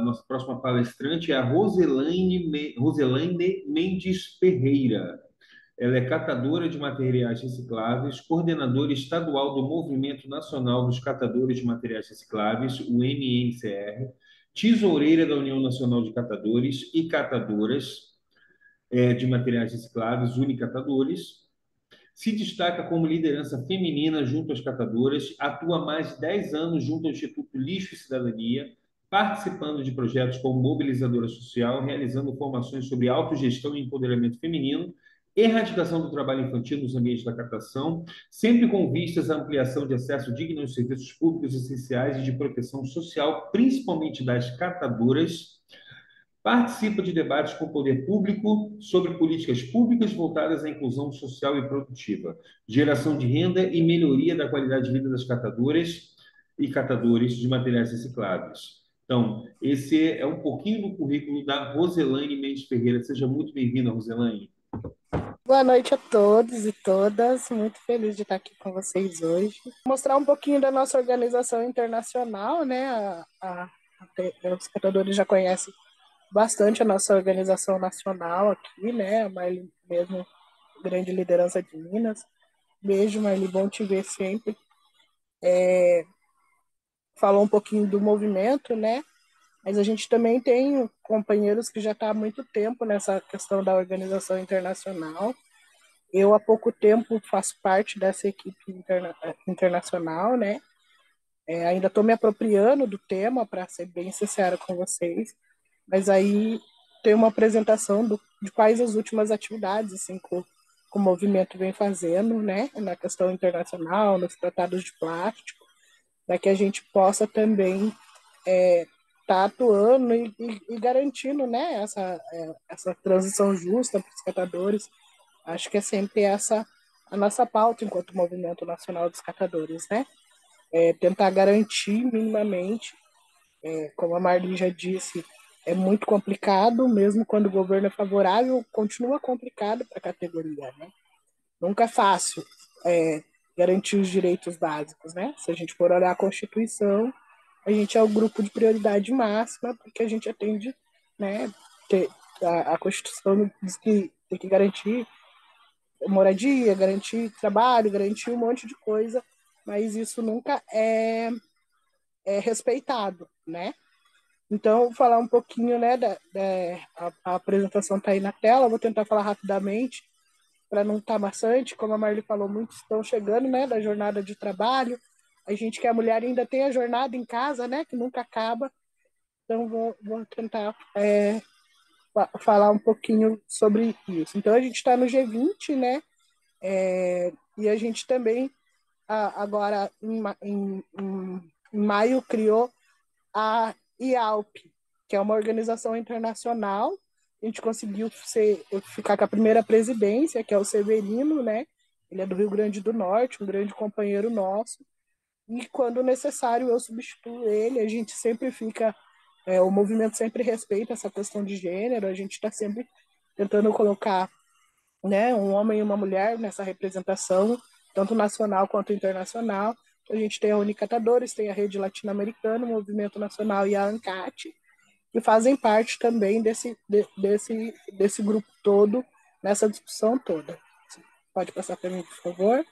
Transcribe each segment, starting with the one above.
A nossa próxima palestrante é a Roselaine Mendes Ferreira. Ela é catadora de materiais recicláveis, coordenadora estadual do Movimento Nacional dos Catadores de Materiais Recicláveis, o MNCR, tesoureira da União Nacional de Catadores e Catadoras de Materiais Recicláveis, Unicatadores. Se destaca como liderança feminina junto às catadoras, atua há mais de 10 anos junto ao Instituto Lixo e Cidadania, participando de projetos como mobilizadora social, realizando formações sobre autogestão e empoderamento feminino, erradicação do trabalho infantil nos ambientes da captação, sempre com vistas à ampliação de acesso digno aos serviços públicos essenciais e de proteção social, principalmente das catadoras. Participa de debates com o poder público sobre políticas públicas voltadas à inclusão social e produtiva, geração de renda e melhoria da qualidade de vida das catadoras e catadores de materiais recicláveis. Então, esse é um pouquinho do currículo da Roselaine Mendes Ferreira. Seja muito bem-vinda, Roselaine. Boa noite a todos e todas. Muito feliz de estar aqui com vocês hoje. Mostrar um pouquinho da nossa organização internacional, né? Os catadores já conhecem bastante a nossa organização nacional aqui, né? A Marli mesmo, grande liderança de Minas. Beijo, Marli, bom te ver sempre. Falou um pouquinho do movimento, né? Mas a gente também tem companheiros que já estão há muito tempo nessa questão da organização internacional. Eu, há pouco tempo, faço parte dessa equipe internacional, né? Ainda estou me apropriando do tema, para ser bem sincera com vocês, mas aí tem uma apresentação de quais as últimas atividades assim, que o movimento vem fazendo, né? Na questão internacional, nos tratados de plástico, para que a gente possa também estar atuando e garantindo, né? Essa transição justa para os catadores. Acho que é sempre essa a nossa pauta enquanto Movimento Nacional dos Catadores, né? Tentar garantir minimamente, como a Marli já disse, é muito complicado, mesmo quando o governo é favorável, continua complicado para a categoria, né? Nunca é fácil garantir os direitos básicos, né? Se a gente for olhar a Constituição, a gente é o grupo de prioridade máxima, porque a gente atende, né? A Constituição diz que tem que garantir moradia, garantir trabalho, garantir um monte de coisa, mas isso nunca é respeitado, né? Então, vou falar um pouquinho, né, a apresentação está aí na tela, vou tentar falar rapidamente, para não estar maçante, como a Marli falou, muitos estão chegando, né, da jornada de trabalho, a gente que é mulher ainda tem a jornada em casa, né, que nunca acaba, então vou tentar falar um pouquinho sobre isso. Então, a gente está no G20, né, e a gente também, agora, em maio, criou a IALP, que é uma organização internacional. A gente conseguiu ficar com a primeira presidência, que é o Severino, né? Ele é do Rio Grande do Norte, um grande companheiro nosso. E quando necessário, eu substituo ele. A gente sempre fica, o movimento sempre respeita essa questão de gênero. A gente está sempre tentando colocar, né, um homem e uma mulher nessa representação, tanto nacional quanto internacional. A gente tem a Unicatadores, tem a Rede Latino-Americana, o Movimento Nacional e a ANCAT, que fazem parte também desse grupo todo, nessa discussão toda. Pode passar para mim, por favor?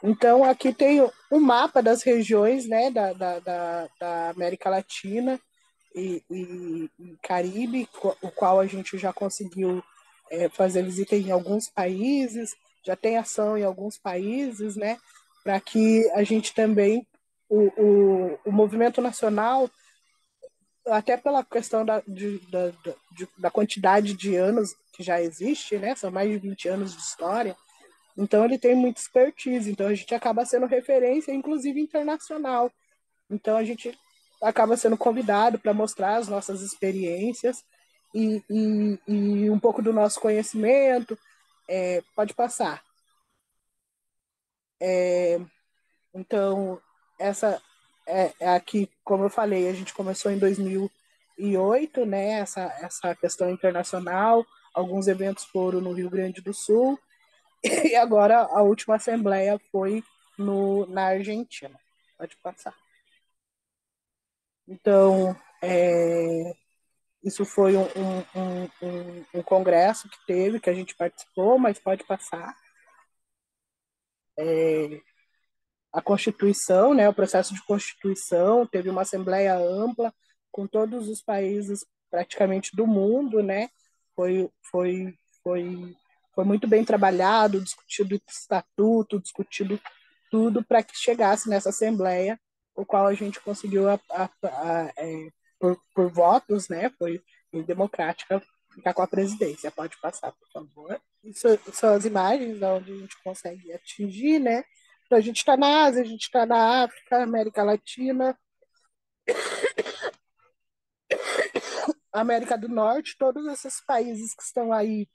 Então, aqui tem o mapa das regiões, né, da América Latina e Caribe, o qual a gente já conseguiu fazer visita em alguns países, já tem ação em alguns países, né, para que a gente também, o movimento nacional, até pela questão da quantidade de anos que já existe, né, são mais de 20 anos de história, então ele tem muita expertise, então a gente acaba sendo referência, inclusive internacional. Então a gente acaba sendo convidado para mostrar as nossas experiências e um pouco do nosso conhecimento. Pode passar. Então, essa é aqui, como eu falei, a gente começou em 2008, né, essa questão internacional, alguns eventos foram no Rio Grande do Sul, e agora a última assembleia foi na Argentina. Pode passar. Então, Isso foi um congresso que teve, que a gente participou, mas pode passar. A Constituição, né, o processo de Constituição, teve uma assembleia ampla com todos os países praticamente do mundo, né? Foi, foi, foi, foi muito bem trabalhado, discutido estatuto, discutido tudo para que chegasse nessa assembleia, o qual a gente conseguiu, por votos, né? Foi democrática, ficar com a presidência. Pode passar, por favor. Isso são as imagens onde a gente consegue atingir, né? Então, a gente está na Ásia, a gente está na África, América Latina, América do Norte, todos esses países que estão aí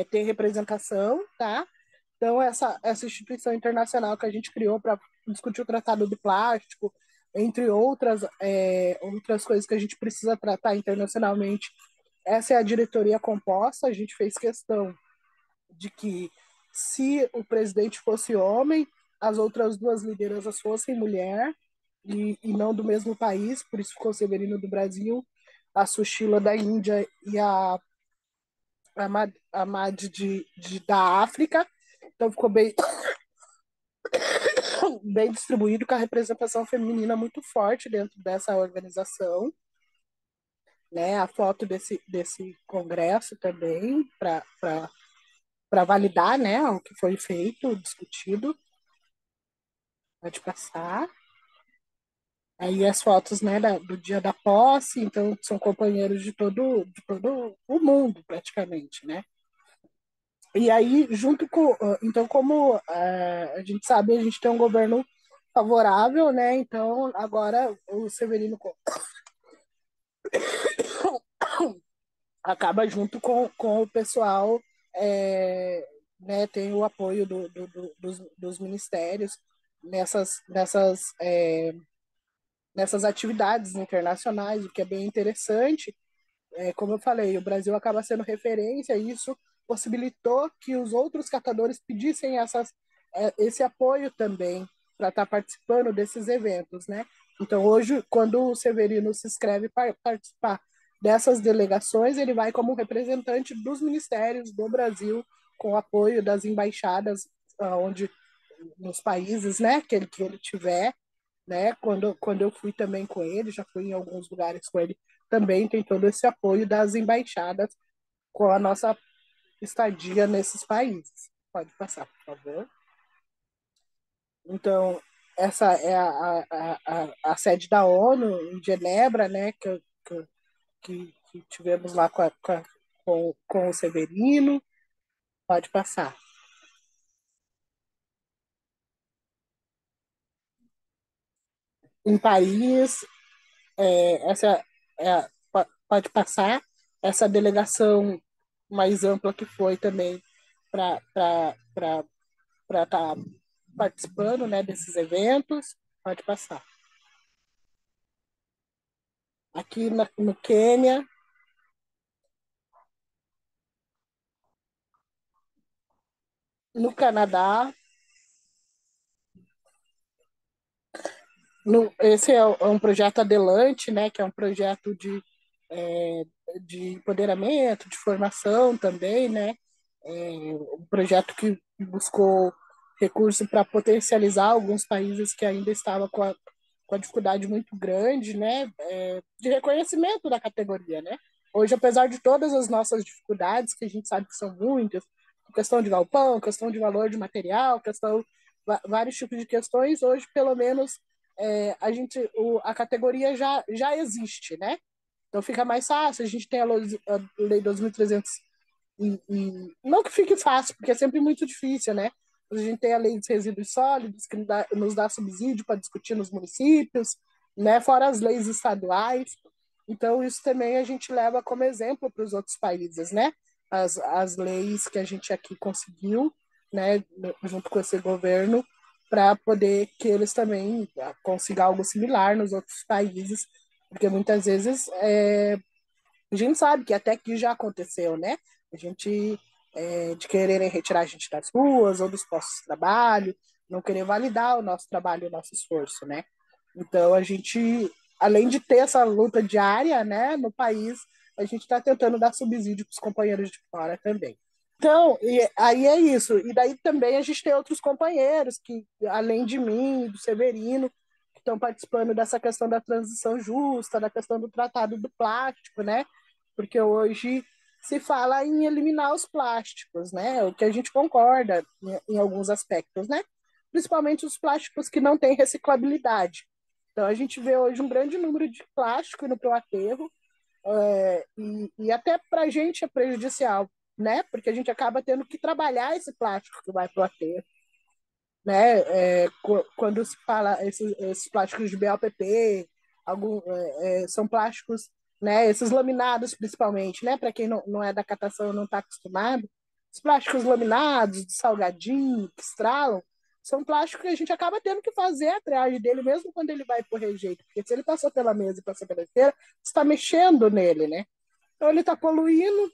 têm representação, tá? Então, essa instituição internacional que a gente criou para discutir o Tratado de Plástico, entre outras coisas que a gente precisa tratar internacionalmente, essa é a diretoria composta. A gente fez questão de que, se o presidente fosse homem, as outras duas lideranças fossem mulher, e não do mesmo país, por isso ficou Severino do Brasil, a Sushila da Índia e a Mad da África. Então ficou bem distribuído, com a representação feminina muito forte dentro dessa organização. Né? A foto desse congresso também, para validar, né, o que foi feito, discutido. Pode passar. Aí as fotos, né, do dia da posse, então são companheiros de todo o mundo, praticamente, né? E aí, então, como a gente sabe, a gente tem um governo favorável, né? Então, agora o Severino acaba junto com o pessoal, né? Tem o apoio dos ministérios nessas atividades internacionais, o que é bem interessante. Como eu falei, o Brasil acaba sendo referência, e isso possibilitou que os outros catadores pedissem esse apoio também para estar participando desses eventos, né? Então, hoje, quando o Severino se inscreve para participar dessas delegações, ele vai como representante dos ministérios do Brasil, com o apoio das embaixadas, onde nos países, né, que ele tiver, né? Quando eu fui também com ele, já fui em alguns lugares com ele, também tem todo esse apoio das embaixadas com a nossa estadia nesses países. Pode passar, por favor. Então, essa é a sede da ONU em Genebra, né? Que tivemos lá com o Severino. Pode passar. Em Paris, essa pode passar, essa delegação mais ampla que foi também para estar participando, né, desses eventos. Pode passar. Aqui no Quênia, no Canadá, esse é um projeto Adelante, né, que é um projeto é, de empoderamento, de formação também, né, um projeto que buscou recurso para potencializar alguns países que ainda estavam com a dificuldade muito grande, né, de reconhecimento da categoria, né. Hoje, apesar de todas as nossas dificuldades, que a gente sabe que são muitas, questão de galpão, questão de valor de material, vários tipos de questões, hoje, pelo menos, a categoria já existe, né? Então fica mais fácil, a gente tem a Lei 2.300, não que fique fácil, porque é sempre muito difícil, né? A gente tem a Lei dos Resíduos Sólidos, que nos dá subsídio para discutir nos municípios, né? Fora as leis estaduais. Então, isso também a gente leva como exemplo para os outros países, né? As leis que a gente aqui conseguiu, né, junto com esse governo, para poder que eles também consigam algo similar nos outros países, porque muitas vezes a gente sabe que até aqui já aconteceu, né? A gente de quererem retirar a gente das ruas ou dos postos de trabalho, não querer validar o nosso trabalho, o nosso esforço, né? Então a gente além de ter essa luta diária, né, no país, a gente está tentando dar subsídio para os companheiros de fora também. Então, aí é isso. E daí também a gente tem outros companheiros que, além de mim, do Severino, que estão participando dessa questão da transição justa, da questão do tratado do plástico, né? Porque hoje se fala em eliminar os plásticos, né? O que a gente concorda em alguns aspectos, né? Principalmente os plásticos que não têm reciclabilidade. Então, a gente vê hoje um grande número de plástico indo para o aterro, e até para a gente é prejudicial, né? Porque a gente acaba tendo que trabalhar esse plástico que vai para o aterro, né? Quando se fala esses plásticos de BOPP, são plásticos, né? Esses laminados principalmente, né? Para quem não é da catação e não está acostumado, os plásticos laminados, de salgadinho, que estralam, são plásticos que a gente acaba tendo que fazer a triagem dele, mesmo quando ele vai por rejeito, porque se ele passou pela mesa e passou pela esteira, você está mexendo nele, né? Então ele está poluindo,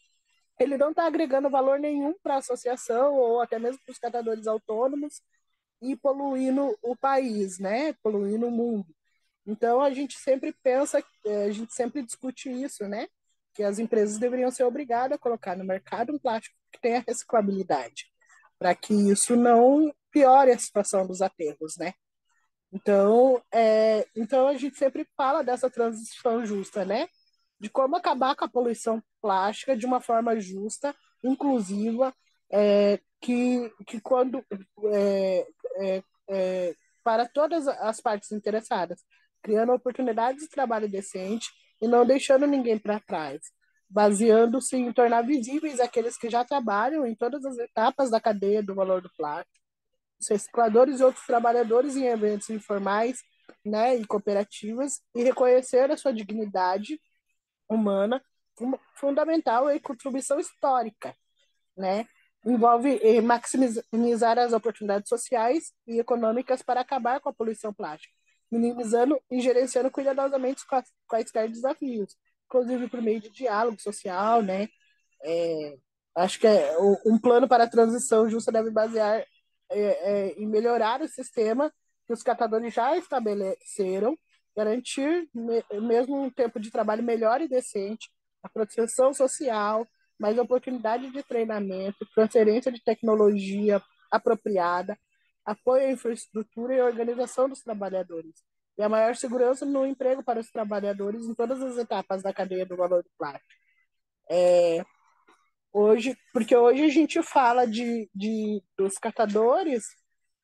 ele não está agregando valor nenhum para a associação ou até mesmo para os catadores autônomos e poluindo o país, né? Poluindo o mundo. Então a gente sempre pensa, a gente sempre discute isso, né? Que as empresas deveriam ser obrigadas a colocar no mercado um plástico que tenha reciclabilidade, para que isso não piore a situação dos aterros, né? Então a gente sempre fala dessa transição justa, né? De como acabar com a poluição plástica de uma forma justa, inclusiva, que quando é, para todas as partes interessadas, criando oportunidades de trabalho decente e não deixando ninguém para trás, baseando-se em tornar visíveis aqueles que já trabalham em todas as etapas da cadeia do valor do plástico, os recicladores e outros trabalhadores em eventos informais, né, e cooperativas, e reconhecer a sua dignidade humana fundamental e contribuição histórica, né? Envolve maximizar as oportunidades sociais e econômicas para acabar com a poluição plástica, minimizando e gerenciando cuidadosamente quaisquer desafios, inclusive por meio de diálogo social, né? É, acho que um plano para a transição justa deve basear em melhorar o sistema que os catadores já estabeleceram, garantir mesmo um tempo de trabalho melhor e decente, a proteção social, mais oportunidade de treinamento, transferência de tecnologia apropriada, apoio à infraestrutura e organização dos trabalhadores, e a maior segurança no emprego para os trabalhadores em todas as etapas da cadeia do valor do plástico. Hoje, porque hoje a gente fala dos catadores,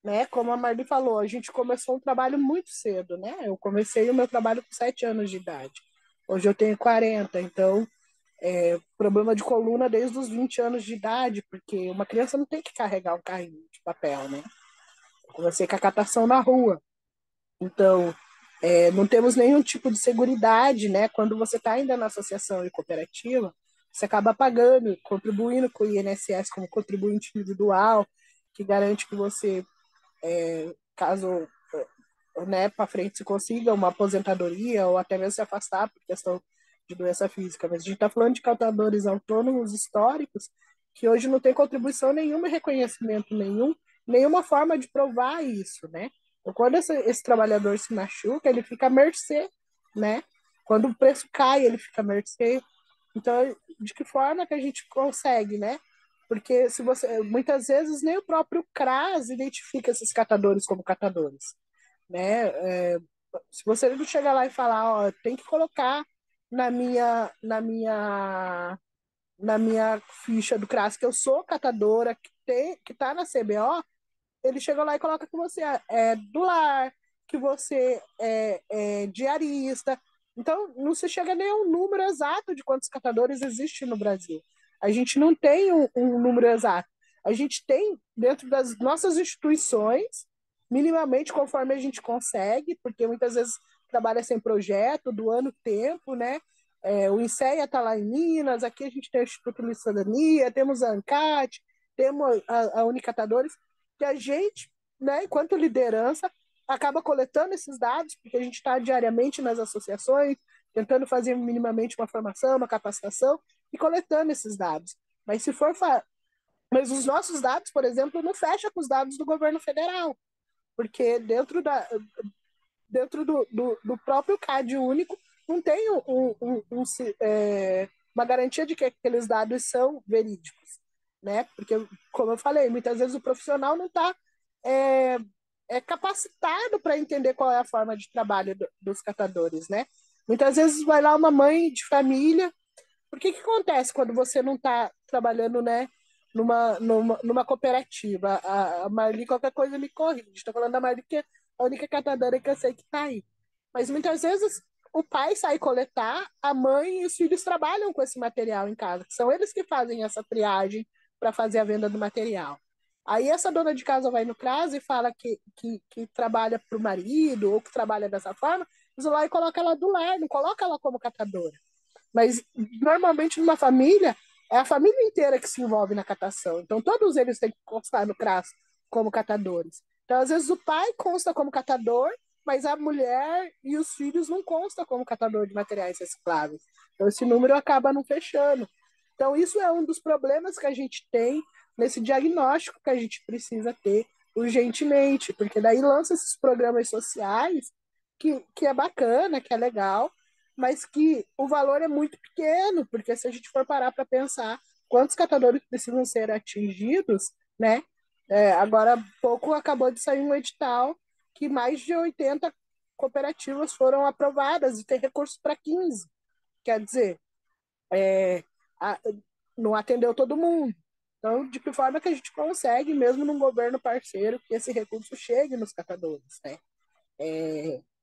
né? Como a Marli falou, a gente começou um trabalho muito cedo, né? Eu comecei o meu trabalho com 7 anos de idade. Hoje eu tenho 40, então problema de coluna desde os 20 anos de idade, porque uma criança não tem que carregar um carrinho de papel, né? Eu comecei com a catação na rua. Então, não temos nenhum tipo de seguridade, né? Quando você está ainda na associação e cooperativa, você acaba pagando, contribuindo com o INSS como contribuinte individual, que garante que você, caso né, para frente se consiga uma aposentadoria ou até mesmo se afastar por questão de doença física. Mas a gente está falando de catadores autônomos históricos que hoje não tem contribuição nenhuma e reconhecimento nenhum, nenhuma forma de provar isso, né? Então, quando esse trabalhador se machuca, ele fica à mercê, né? Quando o preço cai, ele fica à mercê. Então, de que forma que a gente consegue, né? Porque se você, muitas vezes nem o próprio CRAS identifica esses catadores como catadores, né? Se você não chegar lá e falar, ó, tem que colocar na minha ficha do CRAS que eu sou catadora, que tá na CBO, ele chega lá e coloca que você é do lar, que você é diarista. Então, não se chega nem a um número exato de quantos catadores existem no Brasil. A gente não tem um número exato. A gente tem, dentro das nossas instituições, minimamente conforme a gente consegue, porque muitas vezes trabalha sem projeto, doando tempo, né? O INSEA está lá em Minas, aqui a gente tem o Instituto de Cidadania, temos a ANCAT, temos a Unicatadores, que a gente, né, enquanto liderança, acaba coletando esses dados, porque a gente está diariamente nas associações, tentando fazer minimamente uma formação, uma capacitação e coletando esses dados. Mas se for mas os nossos dados, por exemplo, não fecha com os dados do governo federal, porque dentro dentro do próprio CAD único, não tem uma garantia de que aqueles dados são verídicos, né? Porque, como eu falei, muitas vezes o profissional não está é, capacitado para entender qual é a forma de trabalho dos catadores, né? Muitas vezes vai lá uma mãe de família. Por que acontece quando você não está trabalhando, né, numa cooperativa? A Marli, qualquer coisa me corrige. Estou falando da Marli, que é a única catadora que eu sei que está aí. Mas muitas vezes o pai sai coletar, a mãe e os filhos trabalham com esse material em casa. São eles que fazem essa triagem para fazer a venda do material. Aí essa dona de casa vai no CRAS e fala que trabalha para o marido ou que trabalha dessa forma, eles vão lá e coloca ela do lar, não coloca ela como catadora. Mas normalmente numa família, é a família inteira que se envolve na catação. Então todos eles têm que constar no CRAS como catadores. Então às vezes o pai consta como catador, mas a mulher e os filhos não constam como catador de materiais recicláveis. Então esse número acaba não fechando. Então isso é um dos problemas que a gente tem nesse diagnóstico que a gente precisa ter urgentemente, porque daí lança esses programas sociais que é bacana, que é legal, mas que o valor é muito pequeno, porque se a gente for parar para pensar quantos catadores precisam ser atingidos, né? Agora há pouco acabou de sair um edital que mais de 80 cooperativas foram aprovadas e tem recursos para 15. Quer dizer, a, não atendeu todo mundo. Então, de que forma que a gente consegue, mesmo num governo parceiro, que esse recurso chegue nos catadores, né?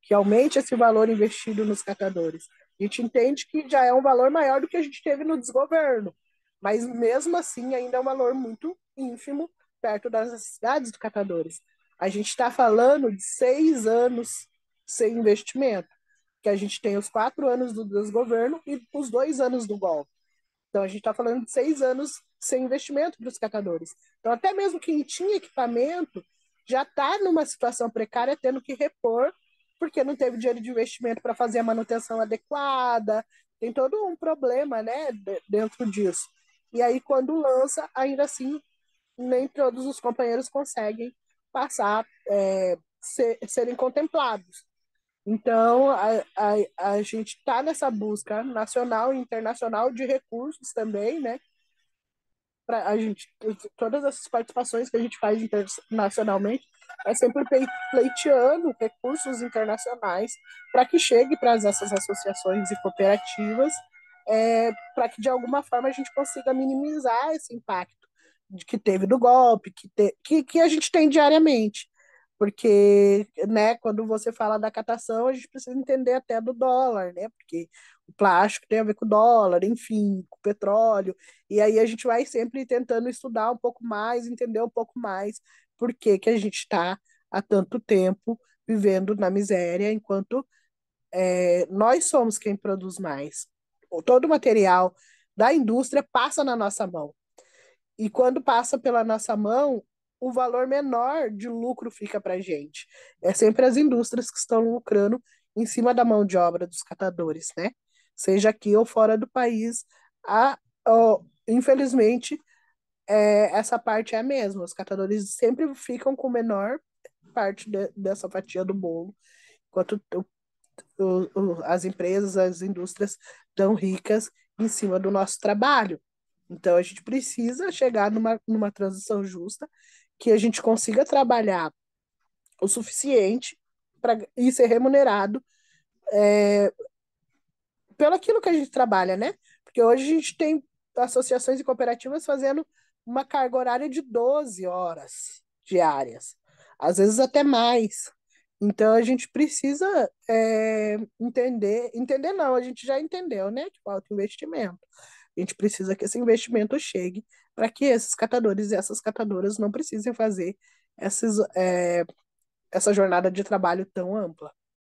Que aumente esse valor investido nos catadores. A gente entende que já é um valor maior do que a gente teve no desgoverno, mas mesmo assim ainda é um valor muito ínfimo perto das necessidades dos catadores. A gente está falando de 6 anos sem investimento, que a gente tem os 4 anos do desgoverno e os 2 anos do golpe. Então, a gente está falando de 6 anos sem investimento para os catadores. Então, até mesmo quem tinha equipamento já está numa situação precária, tendo que repor, porque não teve dinheiro de investimento para fazer a manutenção adequada. Tem todo um problema, né, dentro disso. E aí, quando lança, ainda assim, nem todos os companheiros conseguem passar, serem contemplados. Então, a gente está nessa busca nacional e internacional de recursos também, né? Pra a gente, todas essas participações que a gente faz internacionalmente é sempre pleiteando recursos internacionais para que chegue para essas associações e cooperativas, para que de alguma forma a gente consiga minimizar esse impacto que teve do golpe, que a gente tem diariamente. Porque, né, quando você fala da catação, a gente precisa entender até do dólar, né? Porque o plástico tem a ver com o dólar, enfim, com o petróleo. E aí a gente vai sempre tentando estudar um pouco mais, entender um pouco mais por que que a gente está há tanto tempo vivendo na miséria, enquanto nós somos quem produz mais. Todo o material da indústria passa na nossa mão. E quando passa pela nossa mão, o valor menor de lucro fica para a gente. É sempre as indústrias que estão lucrando em cima da mão de obra dos catadores, né? Seja aqui ou fora do país, infelizmente, essa parte é a mesma. Os catadores sempre ficam com a menor parte dessa fatia do bolo, enquanto as empresas, as indústrias tão ricas em cima do nosso trabalho. Então, a gente precisa chegar numa transição justa, que a gente consiga trabalhar o suficiente para ir ser remunerado pelo aquilo que a gente trabalha, né? Porque hoje a gente tem associações e cooperativas fazendo uma carga horária de 12 horas diárias, às vezes até mais. Então a gente precisa entender não, a gente já entendeu, né? Que falta investimento. A gente precisa que esse investimento chegue para que esses catadores e essas catadoras não precisem fazer essa jornada de trabalho tão ampla.